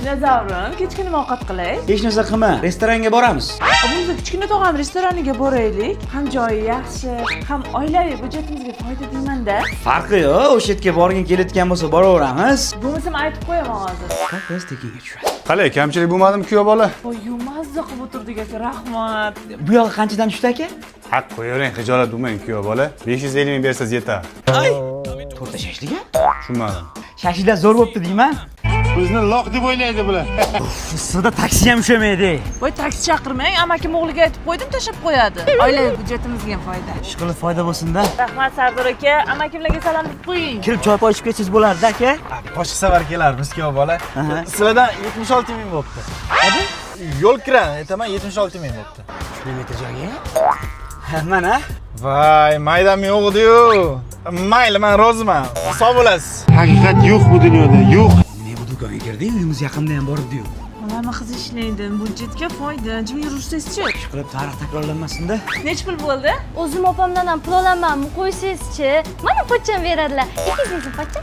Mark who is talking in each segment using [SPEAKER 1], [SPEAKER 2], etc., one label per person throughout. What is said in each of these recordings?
[SPEAKER 1] Dinozavrim, kechki nima ovqat qilay?
[SPEAKER 2] Hech narsa qilma, restoranga boramiz.
[SPEAKER 1] Biz kichkina tog'am restoraniga boraylik. Ham joyi yaxshi, ham oilaviy budjetimizga foyda deyman-da.
[SPEAKER 2] Farqi yo'q, o'sha yerga borgin kelayotgan bo'lsa boraveramiz.
[SPEAKER 1] Bo'lmasam aytib qo'yaman hozir.
[SPEAKER 2] Biz tekinga tushadi.
[SPEAKER 3] Qalay, kamchilik bo'lmadimi kuyov bola?
[SPEAKER 1] Voy, mazza qilib o'tirdik aka, rahmat.
[SPEAKER 2] Bu yo'q qanchadan tushdi aka?
[SPEAKER 3] Haq qo'yavering, xijolat bo'lmang kuyov bola. 550 ming bersangiz yetadi.
[SPEAKER 2] Ay! To'rtta shashlik-a?
[SPEAKER 3] Tushunmadim.
[SPEAKER 2] Shashliklar zo'r bo'pti deyman.
[SPEAKER 3] Bizni loq deb o'ylaydi bular.
[SPEAKER 2] Sizda taksi ham ushamaydi.
[SPEAKER 1] Voy, taksi chaqirmang, amakim o'g'liga aytib qo'ydim, tashab qo'yadi. Oilaviy budjetimizga ham foyda.
[SPEAKER 2] Ishqilib foyda bo'lsin-da.
[SPEAKER 1] Rahmat Sardor aka, amakimlarga salom deb qo'ying.
[SPEAKER 2] Kirib choy poy ichib ketsangiz bo'lardi aka.
[SPEAKER 4] Boshqa safar kelarmiz kuyov bola. Sizlardan 76 ming bo'pti. Yo'l kira aytaman 76 ming bo'pti.
[SPEAKER 2] Kilometr joyga? Mana.
[SPEAKER 4] Voy, maydam yo'q-ku. Mayli, men roziman. Sog' bo'lasiz.
[SPEAKER 3] Haqiqat yo'q bu dunyoda, yo'q.
[SPEAKER 2] Ne bu do'konga kirdik, uyimiz yaqinda ham borib-yu.
[SPEAKER 1] Mana qiz ishlaydi, budjetga foyda. Jim yurursiz-chi?
[SPEAKER 2] Ishqilib tarix takrorlanmasin-da.
[SPEAKER 1] Nech pul bo'ldi?
[SPEAKER 5] O'zim opamdan ham pul olamanmi? Qo'ysangizchi. Mana pochcham beradilar. 200 ming pochcha.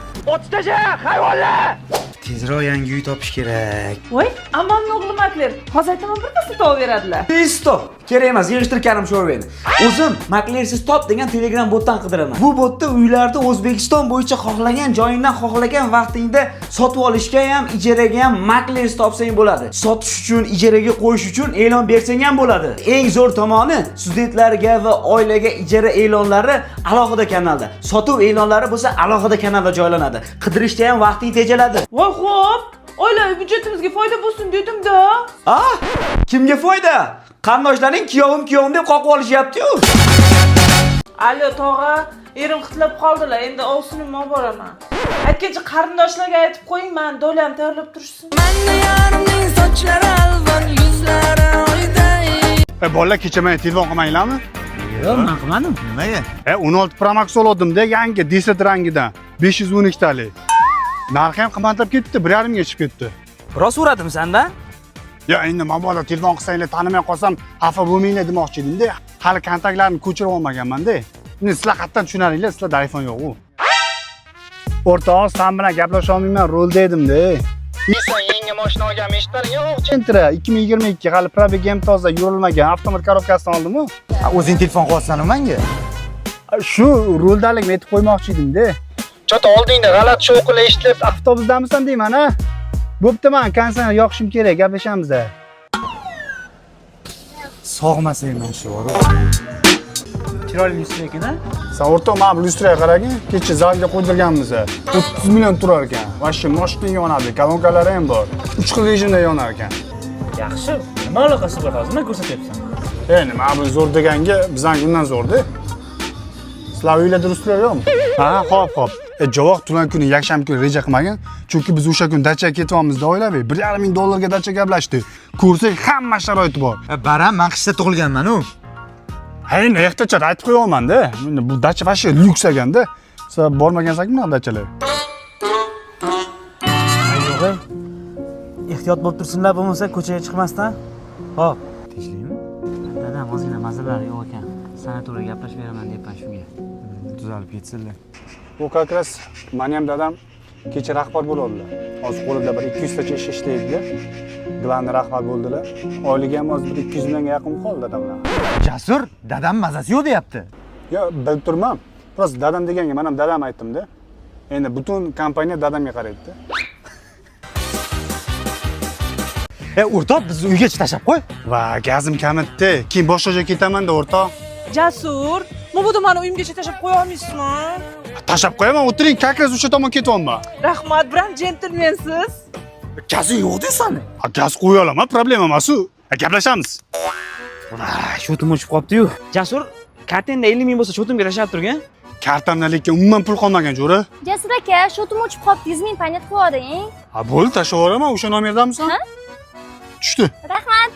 [SPEAKER 2] Tezroq yangi uy topish kerak.
[SPEAKER 1] Voy, ammamning o'g'li makler. Hozir aytaman birpasda topib beradilar.
[SPEAKER 2] Stop. Kerak emas, yig'ishtirganim sho'rveni. O'zim maklersiz top degan Telegram botdan qidiraman. Bu botda uylarni O'zbekiston bo'yicha xohlagan joyingdan xohlagan vaqtingda sotib olishga ham, ijaraga ham maklersiz topsang bo'ladi. Sotish uchun, ijaraga qo'yish uchun e'lon bersang ham bo'ladi. Eng zo'r tomoni, studentlarga va oilaga ijara e'lonlari alohida kanalda. Sotuv e'lonlari bo'lsa alohida kanalda joylanadi. Qidirishda ham vaqting tejaladi.
[SPEAKER 1] Voy, xo'p. Oilaviy budjetimizga foyda bo'lsin dedim-da.
[SPEAKER 2] Ah! Kimga foyda? Qarindoshlaring kuyovim deb qoqib olishyapti-yu.
[SPEAKER 1] Allo tog'a, erim xitlab qoldilar. Endi ovsinimni olib boraman. Aytgancha qarindoshlarga aytib qo'ying, men do'lam tayyorlab turishsin.
[SPEAKER 3] Bolalar kecha men telefon qilmanglarmi?
[SPEAKER 2] Yo'q, men qilmadim.
[SPEAKER 4] Nimaga?
[SPEAKER 3] 16 Pro Max oldim-da, yangi desert rangidan. 512 talik. Narxi ham qimmatlab ketdi, 1,5 mingga chiqib ketdi.
[SPEAKER 2] Biroz so'radim senda.
[SPEAKER 3] Ya endi mabodo telefon qilsanglar tanimay qolsam, xafa bo'lmanglar demoqchi edim-da. Hali kontaktlarni ko'chirib olmaganman-da. Endi sizlar qatdan tushunaringlar, sizlarda iPhone yo'q-ku. O'rtoq, sen bilan gaplasha olmayman, rolda edim-da. Inson yangi mashina olgan eshitlaring yo'q. Centra 2022 hali probegi ham toza, yurilmagan, avtomat korobkasidan oldim-ku.
[SPEAKER 4] O'zing telefon qilyapsan menga?
[SPEAKER 3] Shu roldaligini aytib qo'ymoqchi edim-da.
[SPEAKER 4] Chota oldingda g'alati shovqinlar eshitilib,
[SPEAKER 3] Avtobusdamisan deyman, ha? Bo'pti, men konsertga yoqishim kerak, gaplashamiz-da.
[SPEAKER 4] sog'masayman shu bor.
[SPEAKER 2] Chiroyli lyustra ekan-a?
[SPEAKER 3] Sen o'rtoq, men bu lyustraga qaragin, kecha zalga qo'ydirganmiz. 30 million turar ekan. Vashim mashina yonadi, kolonkalari ham bor. 3 xil rejimda yonar ekan.
[SPEAKER 2] Yaxshi. Nima aloqasi bor hozir? Nima ko'rsatyapsan?
[SPEAKER 3] Nima bu zo'r deganga, bizdan undan zo'rda. Sizlar uylarda lyustra yo'qmi? Ha, xo'p. Javoq tunan kuni yakshanba kuni reja qilmagan, chunki biz o'sha kun dachaga ketyapmiz-da oilaviy. 1,5 ming dollarga dacha gaplashdi. Ko'rsak hamma sharoiti bor.
[SPEAKER 4] Baram, men qishda tug'ilganman-ku.
[SPEAKER 3] Hey, ehtiyojat aytib qo'yaman-da. Bu dacha vashi lyuks ekanda. Siz bormagansiz-ku dachalar.
[SPEAKER 2] Yo'q. Ehtiyot bo'lib tursinlar, bo'lmasa ko'chaga chiqmasdan. Xo'p. Tinchlikmi? Dadam ozgina mazalari yo'q ekan. Sanatoriyaga gaplashib beraman deyapman shunga.
[SPEAKER 4] Tuzalib ketsinlar.
[SPEAKER 3] Bu как раз meni ham dadam kecha rahbar bo'ladilar. Hozir qo'lida bir 200 tacha ish ishlaydi-da. Glani rahbar bo'ldilar. Oyliga ham hozir 200 millionga yaqin qoldi dadamlar.
[SPEAKER 4] Jasur, dadam mazasi yo'q deyapti.
[SPEAKER 3] Yo, bilib turman. Prosta dadam deganga men ham dadam aytdim-da. Endi butun kompaniya dadamga qaraydi-da.
[SPEAKER 4] O'rtoq, bizni uyga tashlab qo'y.
[SPEAKER 3] Va gazim kamitdi. Keyin boshqa joyga ketaman-da, o'rtoq.
[SPEAKER 1] Jasur, mabodo meni uyimgacha tashlab qo'ya olmaysizmi?
[SPEAKER 3] Tashlab qo'yaman, o'tiring, как раз o'sha tomon ketyapman.
[SPEAKER 1] Rahmat, biram jentelmensiz.
[SPEAKER 4] Gazing yo'q deysan.
[SPEAKER 3] Gaz qo'ya olaman, problema emas-ku. Gaplashamiz.
[SPEAKER 2] Shotim o'chib qopti-yu. Jasur, kartangda 50 ming bo'lsa shotimga tashab turgan.
[SPEAKER 3] Kartamdan lekin umuman pul qolmagan jo'ra.
[SPEAKER 5] Jasur aka, shotim o'chib qoldi, 100 ming paynet qo'yavering.
[SPEAKER 3] Ha, bo'ldi, tashlab yuboraman, o'sha nomerdamisan?
[SPEAKER 5] Ha?
[SPEAKER 3] Tushdi.
[SPEAKER 5] Rahmat.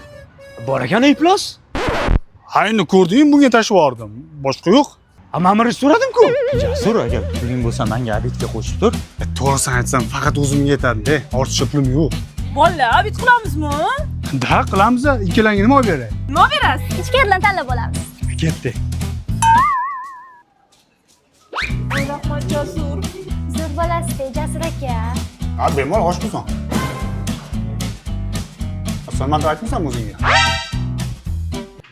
[SPEAKER 2] Bor ekan iflos.
[SPEAKER 3] Ha, endi ko'rding, bunga tashlab yubordim. Boshqa yo'q.
[SPEAKER 2] Men so'radim-ku.
[SPEAKER 4] Jasur, agar puling bo'lsa menga obedga qo'shib tur.
[SPEAKER 3] To'g'risini aytsam, faqat o'zimga yetadi-da. Ortiqcha pulim yo'q.
[SPEAKER 1] Bolalar, bit qilamizmi?
[SPEAKER 3] Da, qilamiz. Ikkalangga nima olib beray?
[SPEAKER 1] Nima berasiz?
[SPEAKER 5] Ichkaridan tanlab olamiz.
[SPEAKER 3] Ketdi.
[SPEAKER 1] Rahmat Jasur.
[SPEAKER 5] Zo'r bolasiz, Jasur aka.
[SPEAKER 3] Ha, bemalol osh bo'lsin. Salman aytmaysanmi o'zingga?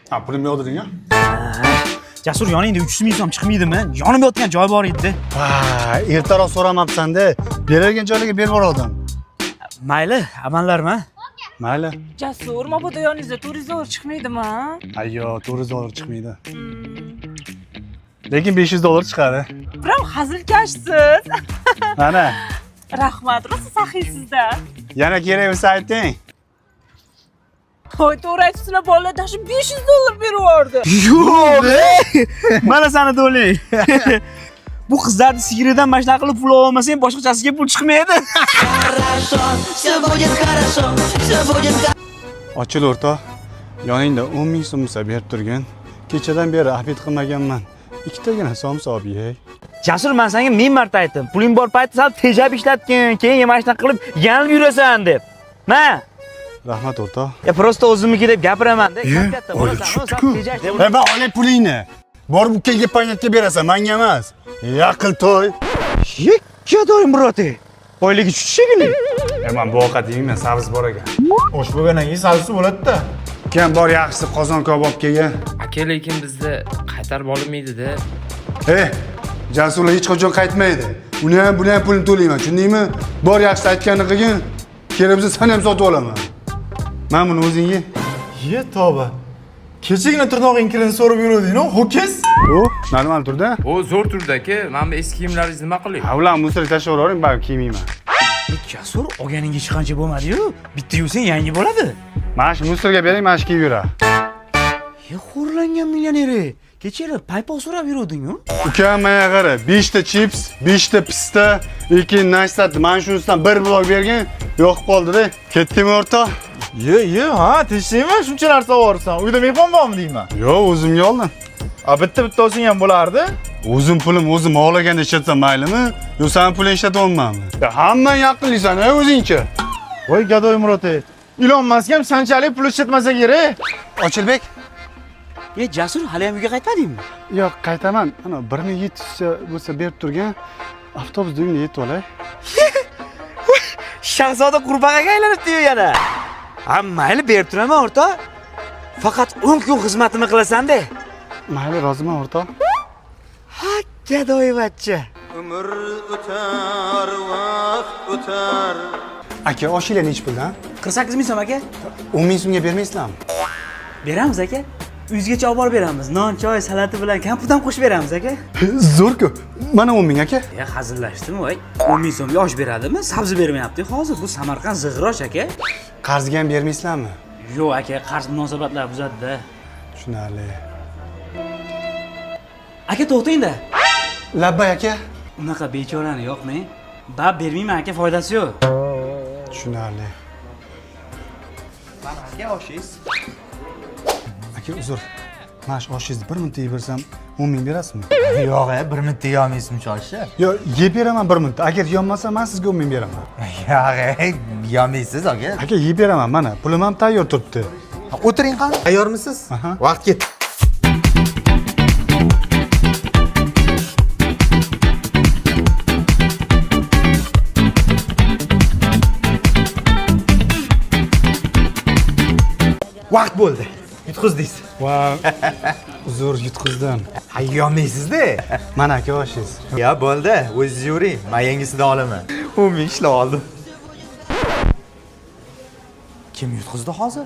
[SPEAKER 3] Ha, pulimni yodiring-a.
[SPEAKER 2] Jasur yoningda 300 ming so'm chiqmaydimi? Yonimda yotgan joy bor edi.
[SPEAKER 3] Ha, ertaroq so'ramabsan-da. Beradigan joylarga berib yubordim.
[SPEAKER 2] Mayli, amallarmi?
[SPEAKER 3] Mayli.
[SPEAKER 1] Jasur, mabodo yoningizda 400 dollar chiqmaydimi?
[SPEAKER 3] Ayyo, 400 dollar chiqmaydi. Lekin 500 dollar chiqadi.
[SPEAKER 1] Biroq hazilkashsiz.
[SPEAKER 3] Mana,
[SPEAKER 1] Rahmat, rosa saxiysizda.
[SPEAKER 3] yana kerak bo'lsa ayting.
[SPEAKER 1] Voy, to'g'ri aytibsizlar, bolalar dashi 500 dollar berib yubordi.
[SPEAKER 2] Yo'q. Mana sani do'ling. Bu qizlarni sigiridan mashina qilib pul olmasang, boshqachasiga pul chiqmaydi.
[SPEAKER 3] Ochil o'rtoq. Yoningda 10 ming so'm bo'lsa berib turgin. Kechadan beri afet qilmaganman. Ikkitagina so'm solib yey.
[SPEAKER 2] Jasur, men senga ming marta aytdim. Puling bor paytda sal tejab ishlatgin, keyin mashina qilib yanilib yurasan deb. Ma,
[SPEAKER 3] Rahmat o'rtoq.
[SPEAKER 2] ya prosta o'zimniki deb gapiraman-da. Katta
[SPEAKER 3] Oy,
[SPEAKER 2] bo'lasan,
[SPEAKER 3] tushibdi-ku.
[SPEAKER 2] tejash deb.
[SPEAKER 3] Ben olay pulingni. Borib ukaga paynatga berasan, menga emas. Yaqil to'y.
[SPEAKER 2] Gadoy Muroti. Oyligi tushishigili.
[SPEAKER 3] Men bu ovqat yeyman, sabz bor ekan.
[SPEAKER 4] Osh bo'lgandan keyin salsi bo'ladi-da.
[SPEAKER 3] Ukam bor yaxshisi qozon kabob kelgan.
[SPEAKER 6] Aka, lekin bizda qaytarib olinmaydi-da.
[SPEAKER 3] Jasurlar hech qachon qaytmaydi. Uni ham, buni ham pulini to'layman, tushundingmi? Bor yaxshisi aytganini qilgin. Kerak bo'lsa seni ham sotib olaman. Men buni o'zingga.
[SPEAKER 4] Ye tavba. Kechagina tirnog'ing kirini so'rab yuruvding-ku, ho'kiz.
[SPEAKER 3] O, normal turda.
[SPEAKER 6] O, zo'r turdi aka. Mana bu eski kiyimlaringizni nima qiling?
[SPEAKER 3] Ha, ularni musirga tashlab yuboring, baribir kiymayman.
[SPEAKER 2] Jasur, olganingga chiqqancha bo'lmadi-yu. Bitta yuvsang yangi bo'ladi.
[SPEAKER 3] Mana shu musirga bering, mana shu kiyib yurar.
[SPEAKER 2] Xo'rlangan millioneri. Kechira paypoq so'rab yuruvding-ku.
[SPEAKER 3] Ukam menga qara, 5 ta chips, 5 ta pista, lekin nastat, mana shunisidan bir blok bergin, yo'qib qoldi-da. Ketdingmi o'rtoq?
[SPEAKER 4] Ye, ha, tinchlikmi? Shuncha narsa olsan. Uyda mehmon bormi deyman?
[SPEAKER 3] Yo'q, o'zimga oldim.
[SPEAKER 4] Bitta olsang ham bo'lardi.
[SPEAKER 3] O'zim pulim o'zim xohlaganda ishlatsam maylimi? Yo, sen pulingni ishlatyapmanmi? Ya hamma yaqinlisan, o'zingcha.
[SPEAKER 4] Voy Gadoy Muroti. Ilon Mask ham sanchalik pul ishlatmasa kerak.
[SPEAKER 3] Ochilbek?
[SPEAKER 2] Jasur, hali ham uyga qaytmadingmi?
[SPEAKER 3] Yo'q, qaytaman. Ana 1700 bo'lsa berib turgan. Avtobus uyimga yetib olay.
[SPEAKER 2] Shahzoda qurbaqaga aylanibdi-yu yana. Ha, mayli berib turaman o'rtoq. Faqat 10 kun xizmatini qilasan-da.
[SPEAKER 3] Mayli, roziman o'rtoq.
[SPEAKER 2] Ha, gadoyvachcha.
[SPEAKER 7] Umr o'tar, vaqt o'tar.
[SPEAKER 3] Aka, oshinglar nech puldan?
[SPEAKER 2] 48 ming so'm aka.
[SPEAKER 3] 10 ming so'mga bermaysizlarmi?
[SPEAKER 2] Beramiz aka. Uyingizgacha olib borib beramiz. Non, choy, salati bilan kompot ham qo'shib beramiz aka.
[SPEAKER 3] Zo'r-ku. Mana 10 ming aka.
[SPEAKER 2] Ya hazillashdimi voy? 10 ming so'mga osh beradimi? Sabzi bermayapti hozir. Bu Samarqand zig'irosh aka.
[SPEAKER 3] Qarzga ham bermaysizlarmi?
[SPEAKER 2] Yo'q aka, qarz munosabatlar buzadi-da.
[SPEAKER 3] Tushunarli.
[SPEAKER 2] Aka to'xtang-da.
[SPEAKER 3] Labbay aka.
[SPEAKER 2] Unaqa bechorani yo'qmi? Bab bermayman aka, foydasi yo'q.
[SPEAKER 3] Tushunarli.
[SPEAKER 7] Mana aka oshingiz.
[SPEAKER 3] Aka, uzr. Mana shu oshingizni 1 minutda yeb bersam 10 ming berasizmi?
[SPEAKER 4] Yo'q, 1 minutda yeyolmaysizmi choshni?
[SPEAKER 3] Yo'q, yeb beraman 1 minutda. Agar yonmasa, men sizga 10 ming beraman.
[SPEAKER 4] Yo'q, yeyolmaysiz aka.
[SPEAKER 3] Aka, yeb beraman, mana. Pulim ham tayyor turibdi.
[SPEAKER 4] O'tiring qani. Tayyormisiz?
[SPEAKER 3] Aha.
[SPEAKER 4] Vaqt ketdi. Vaqt bo'ldi. Yutqizdingiz.
[SPEAKER 3] Va uzr, yutqizdim.
[SPEAKER 4] Yeyolmaysizda.
[SPEAKER 3] Mana aka, oshingiz.
[SPEAKER 4] Ya bo'ldi, o'zingiz yuring. Men yangisidan olaman. 10 ming ishlab oldim. Kim yutqizdi hozir?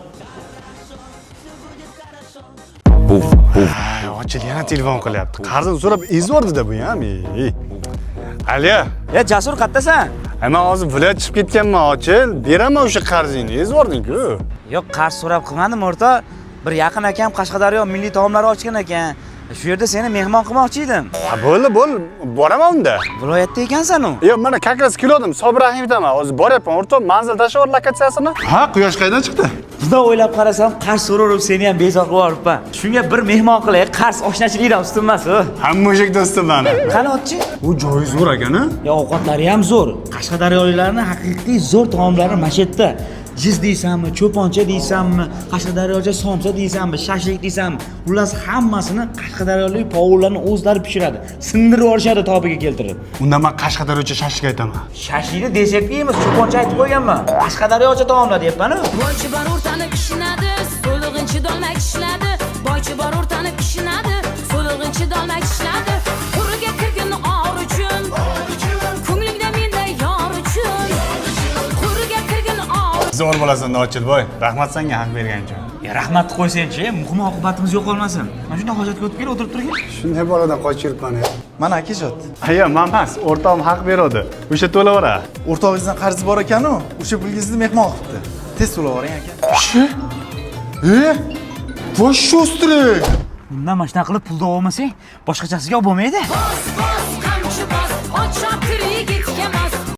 [SPEAKER 3] Ochil yana telefon qilyapti. Qarzini so'rab ezvordi-da bu ham. Aliya,
[SPEAKER 2] Ya Jasur, qayerdasan?
[SPEAKER 3] men hozir viloyat chiqib ketganman, Ochil. Beraman o'sha qarzingni, ezvording-ku.
[SPEAKER 2] Yo'q, qarz so'rab qilmadim o'rtoq. Bir yaqin akam Qashqadaryo milliy taomlari ochgan ekan. Shu yerda seni mehmon qilmoqchi edim.
[SPEAKER 3] Ha, bo'ldi, boraman unda.
[SPEAKER 2] Viloyatda ekansan-u.
[SPEAKER 3] Yo'q, mana kakras keldim, Sobir Rahimovdaman. Hozir boryapman, o'rtoq, manzil tashlab lokatsiyasini. Ha, quyosh qaydan chiqdi?
[SPEAKER 2] Bunday o'ylab qarasam, qarz so'rab seni ham bezor qilib yuboribman. Shunga bir mehmon qilay, qarz oshnachilikdan ustun emas-ku.
[SPEAKER 3] Hamma o'shak do'stim mani.
[SPEAKER 2] Qani ochchi?
[SPEAKER 3] U joyi zo'r ekan-a?
[SPEAKER 2] Ya ovqatlari ham zo'r. Qashqadaryoliklarning haqiqiy zo'r taomlari mana shu yerda. jiz deysanmi, cho'poncha deysanmi, qashqadaryocha somsa deysanmi, shashlik deysanmi, xullas hammasini qashqadaryolik povurlarni o'zlari pishiradi. Sindirib yuborishadi tobiga keltirib.
[SPEAKER 3] Unda men qashqadaryocha shashlik aytaman.
[SPEAKER 2] Shashlikni desakki emas, cho'poncha aytib qo'yganman. Qashqadaryocha taomlar deyapman-ku.
[SPEAKER 8] Boychi bor o'rtanib kishinadi, so'lig'inchi dolmak ishladi. Boychi bor o'rtanib kishinadi, so'lig'inchi dolmak ishladi. Quriga kirgin or uchun, ko'nglingda menda yor uchun. Quriga kirgin or.
[SPEAKER 3] Zo'r bo'lasan, Ochilboy. Rahmat senga haq berganing uchun.
[SPEAKER 2] Rahmatni qo'ysang-chi, muhim oqibatimiz yo'qolmasin. Mana shunday hojatga o'tib kel, o'tirib turgin.
[SPEAKER 3] Shunday boladan qochib yuribman.
[SPEAKER 4] Mana akajot.
[SPEAKER 3] Aya, men emas, o'rtog'im haq beradi. O'sha to'lavera.
[SPEAKER 4] O'rtog'ingizdan qarzi bor ekan-ku, o'sha pulingizni mehmon qilibdi. Tez to'lavering aka.
[SPEAKER 3] Vosh o'stirik.
[SPEAKER 2] Bundan mana shunaqa qilib pulni olmasang, boshqachasiga olib bo'lmaydi.
[SPEAKER 8] Bos, qamchi bos, och choptir